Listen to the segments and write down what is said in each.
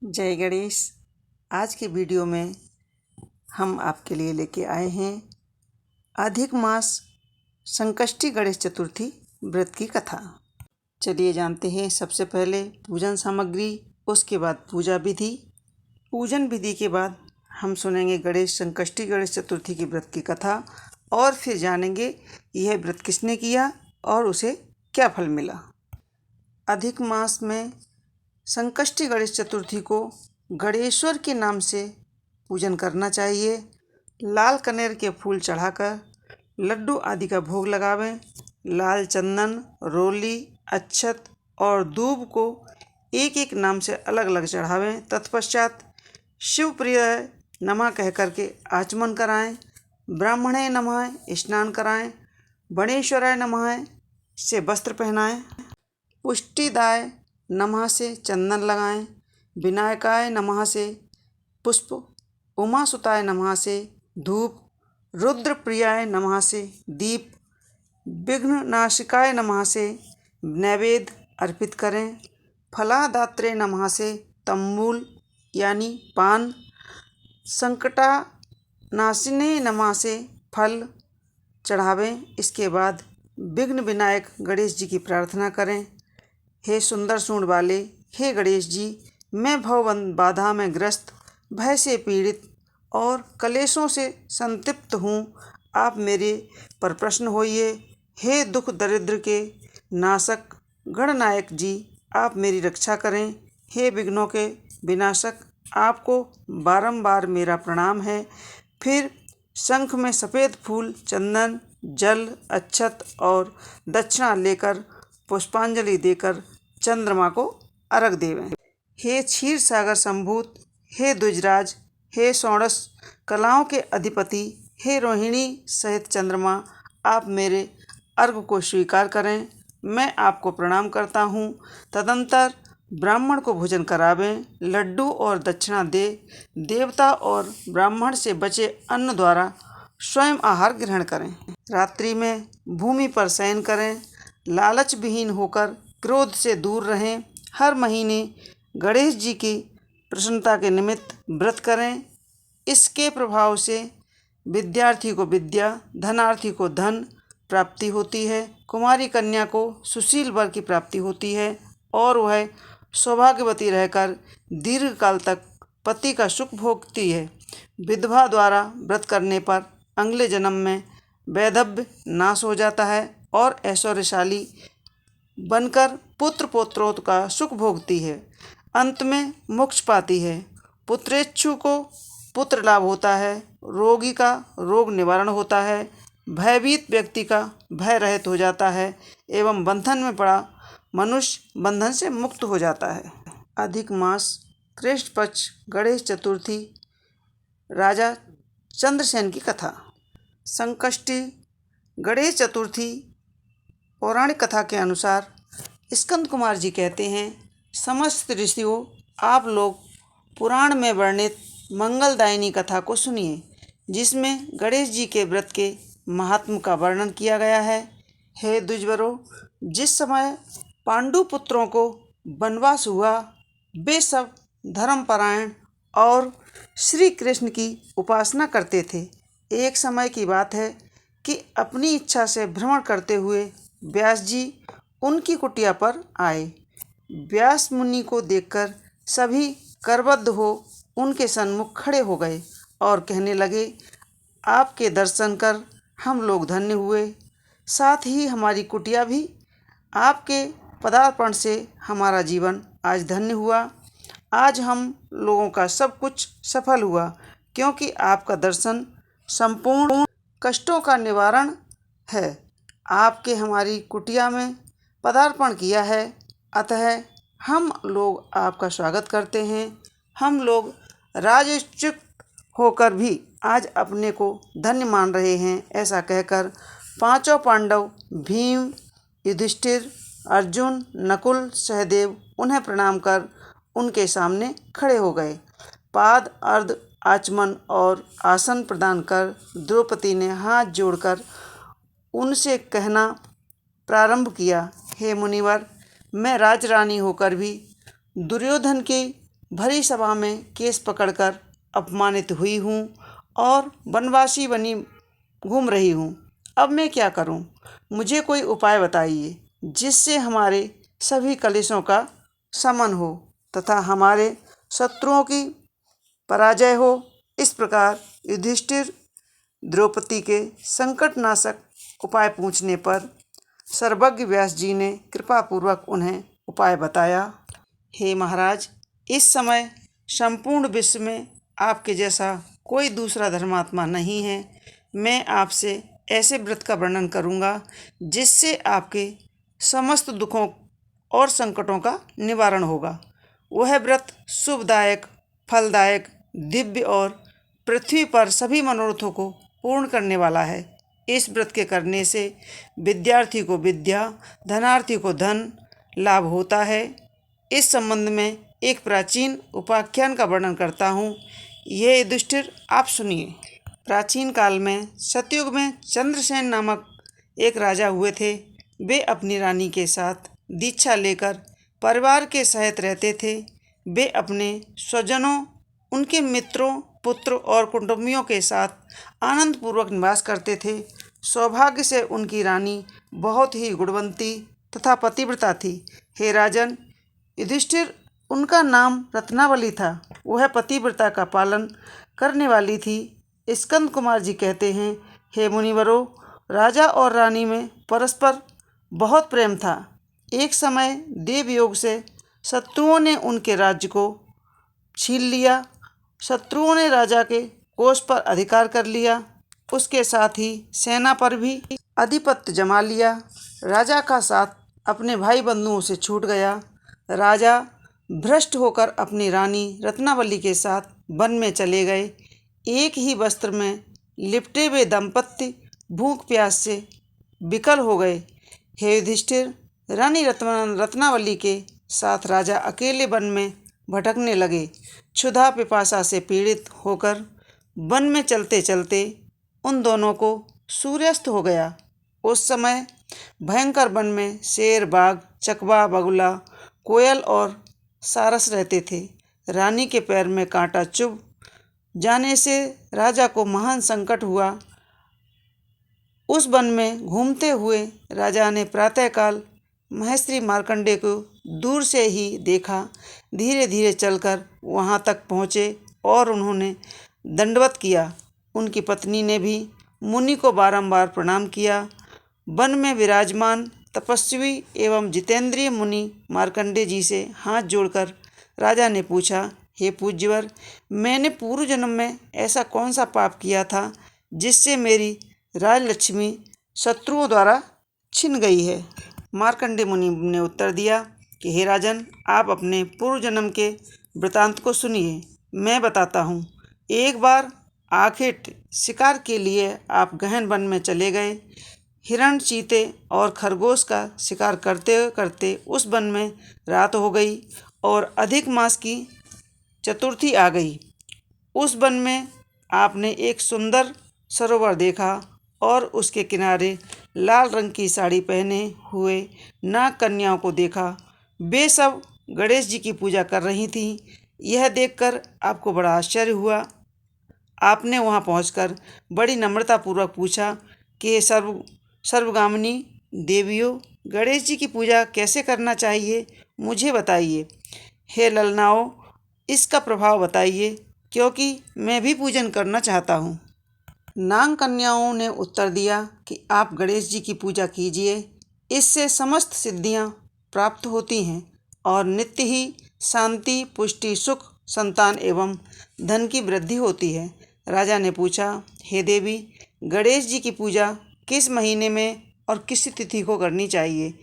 जय गणेश। आज के वीडियो में हम आपके लिए लेके आए हैं अधिक मास संकष्टी गणेश चतुर्थी व्रत की कथा। चलिए जानते हैं। सबसे पहले पूजन सामग्री, उसके बाद पूजा विधि। पूजन विधि के बाद हम सुनेंगे गणेश चतुर्थी की व्रत की कथा और फिर जानेंगे यह व्रत किसने किया और उसे क्या फल मिला। अधिक मास में संकष्टी गणेश चतुर्थी को गणेश्वर के नाम से पूजन करना चाहिए। लाल कनेर के फूल चढ़ाकर लड्डू आदि का भोग लगावें। लाल चंदन, रोली, अक्षत और दूब को एक एक नाम से अलग अलग चढ़ावें। तत्पश्चात शिवप्रियाय नमः कह करके आचमन कराएं। ब्राह्मणे नमः स्नान कराएं। गणेश्वराय नमः से वस्त्र पहनाएं। पुष्टिदाय नमः से चंदन लगाएं। विनायकाय नमः से पुष्प, उमासुताय नमः से धूप, रुद्रप्रियाय नमः से दीप, विघ्ननाशिकाय नमः से नैवेद्य अर्पित करें। फलादात्रे नमः से तंबूल यानी पान, संकटानाशिने नमः से फल चढ़ावें। इसके बाद विघ्न विनायक गणेश जी की प्रार्थना करें। हे सुंदर सूंड वाले, हे गणेश जी, मैं भव बाधा में ग्रस्त, भय से पीड़ित और कलेशों से संतप्त हूँ। आप मेरे पर प्रसन्न होइए। हे दुख दरिद्र के नाशक गणनायक जी, आप मेरी रक्षा करें। हे विघ्नों के विनाशक, आपको बारंबार मेरा प्रणाम है। फिर शंख में सफ़ेद फूल, चंदन, जल, अक्षत और दक्षिणा लेकर पुष्पांजलि देकर चंद्रमा को अर्घ देवें। हे क्षीर सागर संभूत, हे द्विजराज, हे षोडश कलाओं के अधिपति, हे रोहिणी सहित चंद्रमा, आप मेरे अर्घ को स्वीकार करें। मैं आपको प्रणाम करता हूँ। तदंतर ब्राह्मण को भोजन करावें। लड्डू और दक्षिणा दे देवता और ब्राह्मण से बचे अन्न द्वारा स्वयं आहार ग्रहण करें। रात्रि में भूमि पर शयन करें। लालच विहीन होकर क्रोध से दूर रहें। हर महीने गणेश जी की प्रसन्नता के निमित्त व्रत करें। इसके प्रभाव से विद्यार्थी को विद्या, धनार्थी को धन प्राप्ति होती है। कुमारी कन्या को सुशील वर की प्राप्ति होती है और वह सौभाग्यवती रहकर दीर्घ काल तक पति का सुख भोगती है। विधवा द्वारा व्रत करने पर अगले जन्म में वैधव्य नाश हो जाता है और ऐश्वर्यशाली बनकर पुत्र पौत्रों का सुख भोगती है। अंत में मोक्ष पाती है। पुत्रेच्छु को पुत्र लाभ होता है। रोगी का रोग निवारण होता है। भयभीत व्यक्ति का भय रहित हो जाता है एवं बंधन में पड़ा मनुष्य बंधन से मुक्त हो जाता है। अधिक मास कृष्ण पक्ष गणेश चतुर्थी राजा चंद्रसेन की कथा। संकष्टी गणेश चतुर्थी पौराणिक कथा के अनुसार स्कंद कुमार जी कहते हैं, समस्त ऋषियों, आप लोग पुराण में वर्णित मंगलदायिनी कथा को सुनिए, जिसमें गणेश जी के व्रत के महात्म का वर्णन किया गया है। हे द्विजवरों, जिस समय पांडु पुत्रों को वनवास हुआ, वे सब धर्मपरायण और श्री कृष्ण की उपासना करते थे। एक समय की बात है कि अपनी इच्छा से भ्रमण करते हुए व्यास जी उनकी कुटिया पर आए। व्यास मुनि को देखकर सभी करबद्ध हो उनके सन्मुख खड़े हो गए और कहने लगे, आपके दर्शन कर हम लोग धन्य हुए। साथ ही हमारी कुटिया भी आपके पदार्पण से हमारा जीवन आज धन्य हुआ। आज हम लोगों का सब कुछ सफल हुआ, क्योंकि आपका दर्शन संपूर्ण कष्टों का निवारण है। आपके हमारी कुटिया में पदार्पण किया है, अतः हम लोग आपका स्वागत करते हैं। हम लोग राजच्युत होकर भी आज अपने को धन्य मान रहे हैं। ऐसा कहकर पांचों पांडव भीम, युधिष्ठिर, अर्जुन, नकुल, सहदेव उन्हें प्रणाम कर उनके सामने खड़े हो गए। पाद अर्ध आचमन और आसन प्रदान कर द्रौपदी ने हाथ जोड़कर उनसे कहना प्रारंभ किया, हे मुनिवर, मैं राजरानी होकर भी दुर्योधन की भरी सभा में केस पकड़कर अपमानित हुई हूँ और वनवासी बनी घूम रही हूँ। अब मैं क्या करूँ? मुझे कोई उपाय बताइए जिससे हमारे सभी कलेशों का शमन हो तथा हमारे शत्रुओं की पराजय हो। इस प्रकार युधिष्ठिर द्रौपदी के संकटनाशक उपाय पूछने पर सर्वज्ञ व्यास जी ने कृपापूर्वक उन्हें उपाय बताया। हे महाराज, इस समय संपूर्ण विश्व में आपके जैसा कोई दूसरा धर्मात्मा नहीं है। मैं आपसे ऐसे व्रत का वर्णन करूँगा जिससे आपके समस्त दुखों और संकटों का निवारण होगा। वह व्रत शुभदायक, फलदायक, दिव्य और पृथ्वी पर सभी मनोरथों को पूर्ण करने वाला है। इस व्रत के करने से विद्यार्थी को विद्या, धनार्थी को धन लाभ होता है। इस संबंध में एक प्राचीन उपाख्यान का वर्णन करता हूँ। ये युधिष्ठिर, आप सुनिए। प्राचीन काल में सतयुग में चंद्रसेन नामक एक राजा हुए थे। वे अपनी रानी के साथ दीक्षा लेकर परिवार के सहित रहते थे। वे अपने स्वजनों, उनके मित्रों, पुत्र और कुटुंबियों के साथ आनंदपूर्वक निवास करते थे। सौभाग्य से उनकी रानी बहुत ही गुणवंती तथा पतिव्रता थी। हे राजन युधिष्ठिर, उनका नाम रत्नावली था। वह पतिव्रता का पालन करने वाली थी। स्कंद कुमार जी कहते हैं, हे मुनिवरों, राजा और रानी में परस्पर बहुत प्रेम था। एक समय देवयोग से शत्रुओं ने उनके राज्य को छीन लिया। शत्रुओं ने राजा के कोष पर अधिकार कर लिया। उसके साथ ही सेना पर भी आधिपत्य जमा लिया। राजा का साथ अपने भाई बंधुओं से छूट गया। राजा भ्रष्ट होकर अपनी रानी रत्नावली के साथ वन में चले गए। एक ही वस्त्र में लिपटे हुए दंपत्ति भूख प्यास से विकल हो गए। हे युधिष्ठिर, रानी रत्नावली के साथ राजा अकेले वन में भटकने लगे। क्षुधा पिपासा से पीड़ित होकर वन में चलते चलते उन दोनों को सूर्यास्त हो गया। उस समय भयंकर वन में शेर, बाघ, चकवा, बगुला, कोयल और सारस रहते थे। रानी के पैर में कांटा चुभ जाने से राजा को महान संकट हुआ। उस वन में घूमते हुए राजा ने प्रातःकाल महर्षि मार्कंडेय को दूर से ही देखा। धीरे धीरे चलकर वहां तक पहुँचे और उन्होंने दंडवत किया। उनकी पत्नी ने भी मुनि को बारंबार प्रणाम किया। वन में विराजमान तपस्वी एवं जितेंद्रिय मुनि मार्कंडेय जी से हाथ जोड़कर राजा ने पूछा, हे पूज्यवर, मैंने पूर्व जन्म में ऐसा कौन सा पाप किया था जिससे मेरी राजलक्ष्मी शत्रुओं द्वारा छिन गई है? मार्कंडेय मुनि ने उत्तर दिया कि हे राजन, आप अपने पूर्व जन्म के वृतांत को सुनिए। मैं बताता हूँ। एक बार आखिर शिकार के लिए आप गहन वन में चले गए। हिरण, चीते और खरगोश का शिकार करते करते उस वन में रात हो गई और अधिक मास की चतुर्थी आ गई। उस वन में आपने एक सुंदर सरोवर देखा और उसके किनारे लाल रंग की साड़ी पहने हुए नाग कन्याओं को देखा। वे सब गणेश जी की पूजा कर रही थीं। यह देखकर आपको बड़ा आश्चर्य हुआ। आपने वहां पहुंचकर बड़ी नम्रतापूर्वक पूछा कि सर्वगामिनी देवियों, गणेश जी की पूजा कैसे करना चाहिए, मुझे बताइए। हे ललनाओं, इसका प्रभाव बताइए, क्योंकि मैं भी पूजन करना चाहता हूँ। नाग कन्याओं ने उत्तर दिया कि आप गणेश जी की पूजा कीजिए। इससे समस्त सिद्धियाँ प्राप्त होती हैं और नित्य ही शांति, पुष्टि, सुख, संतान एवं धन की वृद्धि होती है। राजा ने पूछा, हे देवी, गणेश जी की पूजा किस महीने में और किस तिथि को करनी चाहिए?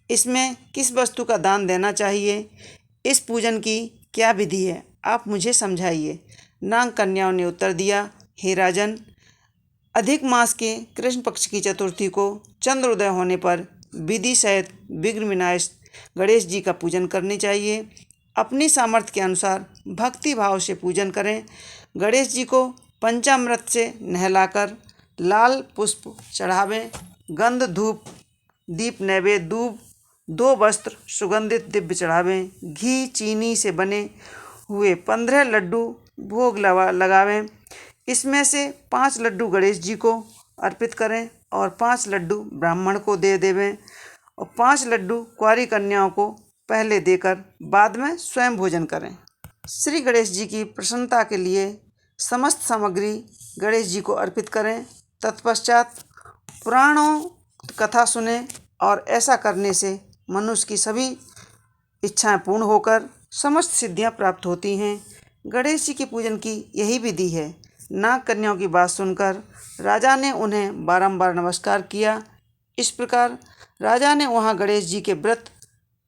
इसमें किस वस्तु का दान देना चाहिए? इस पूजन की क्या विधि है? आप मुझे समझाइए। नाग कन्याओं ने उत्तर दिया, हे राजन, अधिक मास के कृष्ण पक्ष की चतुर्थी को चंद्रोदय होने पर विधि सहित विघ्न विनायक गणेश जी का पूजन करनी चाहिए। अपनी सामर्थ्य के अनुसार भक्ति भाव से पूजन करें। गणेश जी को पंचामृत से नहलाकर लाल पुष्प चढ़ावें। गंध, धूप, दीप, नैवेद्य, दूब, 2 वस्त्र सुगंधित दिव्य चढ़ावें। घी, चीनी से बने हुए 15 लड्डू भोग लगावें। इसमें से 5 लड्डू गणेश जी को अर्पित करें और 5 लड्डू ब्राह्मण को दे देवें और 5 लड्डू कुंवारी कन्याओं को पहले देकर बाद में स्वयं भोजन करें। श्री गणेश जी की प्रसन्नता के लिए समस्त सामग्री गणेश जी को अर्पित करें। तत्पश्चात पुराणों कथा सुने और ऐसा करने से मनुष्य की सभी इच्छाएं पूर्ण होकर समस्त सिद्धियां प्राप्त होती हैं। गणेश जी के पूजन की यही विधि है। नाग कन्याओं की बात सुनकर राजा ने उन्हें बारंबार नमस्कार किया। इस प्रकार राजा ने वहां गणेश जी के व्रत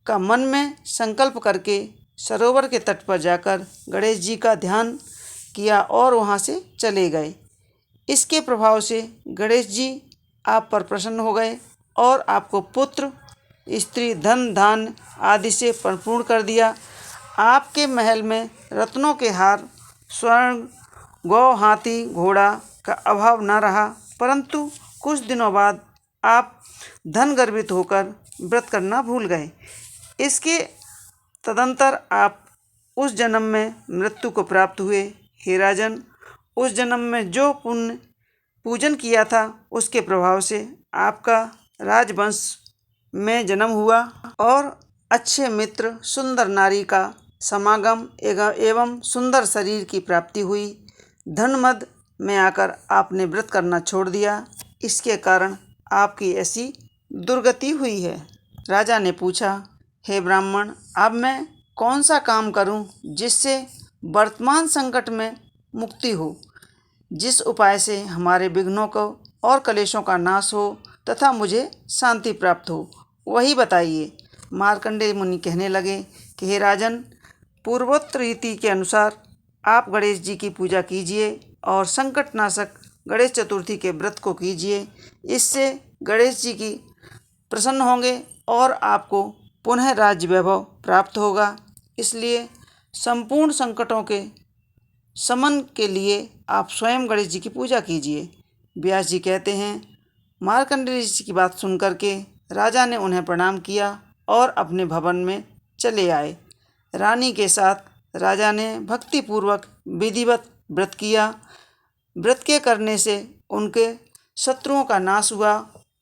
का मन में संकल्प करके सरोवर के तट पर जाकर गणेश जी का ध्यान किया और वहां से चले गए। इसके प्रभाव से गणेश जी आप पर प्रसन्न हो गए और आपको पुत्र, स्त्री, धन, धान्य आदि से परिपूर्ण कर दिया। आपके महल में रत्नों के हार, स्वर्ण, गौ, हाथी, घोड़ा का अभाव न रहा। परंतु कुछ दिनों बाद आप धन गर्भित होकर व्रत करना भूल गए। इसके तदंतर आप उस जन्म में मृत्यु को प्राप्त हुए। हे राजन, उस जन्म में जो पुण्य पूजन किया था उसके प्रभाव से आपका राजवंश में जन्म हुआ और अच्छे मित्र, सुंदर नारी का समागम एवं सुंदर शरीर की प्राप्ति हुई। धनमद में आकर आपने व्रत करना छोड़ दिया। इसके कारण आपकी ऐसी दुर्गति हुई है। राजा ने पूछा, हे ब्राह्मण, अब मैं कौन सा काम करूं जिससे वर्तमान संकट में मुक्ति हो, जिस उपाय से हमारे विघ्नों को और कलेशों का नाश हो तथा मुझे शांति प्राप्त हो, वही बताइए। मार्कंडेय मुनि कहने लगे कि हे राजन, पूर्वोक्त रीति के अनुसार आप गणेश जी की पूजा कीजिए और संकटनाशक गणेश चतुर्थी के व्रत को कीजिए। इससे गणेश जी की प्रसन्न होंगे और आपको पुनः राज्य वैभव प्राप्त होगा। इसलिए संपूर्ण संकटों के शमन के लिए आप स्वयं गणेश जी की पूजा कीजिए। व्यास जी कहते हैं, मार्कंडेय जी की बात सुनकर के राजा ने उन्हें प्रणाम किया और अपने भवन में चले आए। रानी के साथ राजा ने भक्तिपूर्वक विधिवत व्रत किया। व्रत के करने से उनके शत्रुओं का नाश हुआ।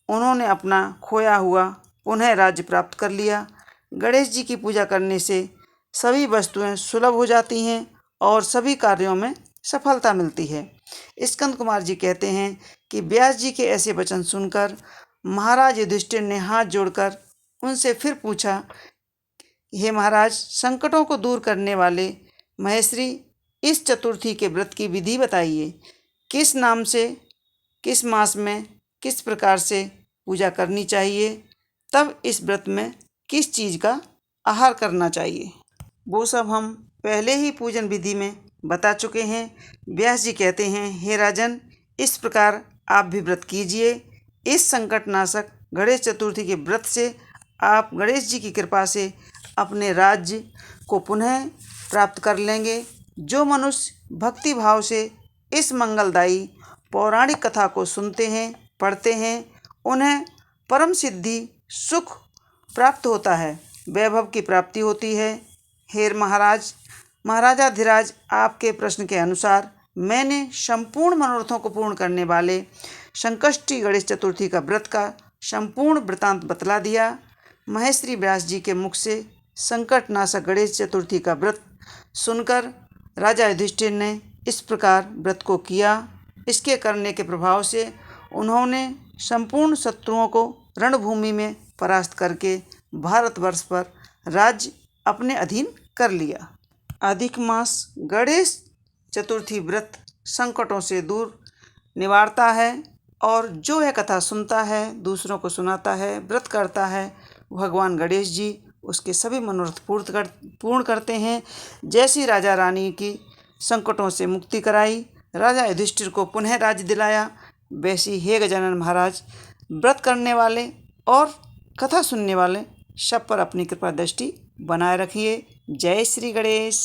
उन्होंने अपना खोया हुआ पुनः राज्य प्राप्त कर लिया। गणेश जी की पूजा करने से सभी वस्तुएं सुलभ हो जाती हैं और सभी कार्यों में सफलता मिलती है। स्कंद कुमार जी कहते हैं कि व्यास जी के ऐसे वचन सुनकर महाराज युधिष्ठिर ने हाथ जोड़कर उनसे फिर पूछा, हे महाराज, संकटों को दूर करने वाले महेश्वरी, इस चतुर्थी के व्रत की विधि बताइए। किस नाम से, किस मास में, किस प्रकार से पूजा करनी चाहिए, तब इस व्रत में किस चीज़ का आहार करना चाहिए, वो सब हम पहले ही पूजन विधि में बता चुके हैं। व्यास जी कहते हैं, हे राजन, इस प्रकार आप भी व्रत कीजिए। इस संकटनाशक गणेश चतुर्थी के व्रत से आप गणेश जी की कृपा से अपने राज्य को पुनः प्राप्त कर लेंगे। जो मनुष्य भक्ति भाव से इस मंगलदायी पौराणिक कथा को सुनते हैं, पढ़ते हैं, उन्हें परम सिद्धि, सुख प्राप्त होता है, वैभव की प्राप्ति होती है। हे महाराज, महाराजाधिराज, आपके प्रश्न के अनुसार मैंने संपूर्ण मनोरथों को पूर्ण करने वाले संकष्टी गणेश चतुर्थी का व्रत का संपूर्ण वृतांत बतला दिया। महेश्वरी व्यास जी के मुख से संकटनाशक गणेश चतुर्थी का व्रत सुनकर राजा युधिष्ठिर ने इस प्रकार व्रत को किया। इसके करने के प्रभाव से उन्होंने संपूर्ण शत्रुओं को रणभूमि में परास्त करके भारतवर्ष पर राज्य अपने अधीन कर लिया। अधिक मास गणेश चतुर्थी व्रत संकटों से दूर निवारता है और जो यह कथा सुनता है, दूसरों को सुनाता है, व्रत करता है, भगवान गणेश जी उसके सभी मनोरथ पूर्ण करते हैं। जैसी राजा रानी की संकटों से मुक्ति कराई, राजा युधिष्ठिर को पुनः राज्य दिलाया, वैसी हे गजानन महाराज, व्रत करने वाले और कथा सुनने वाले सब पर अपनी कृपा दृष्टि बनाए रखिए। जय श्री गणेश।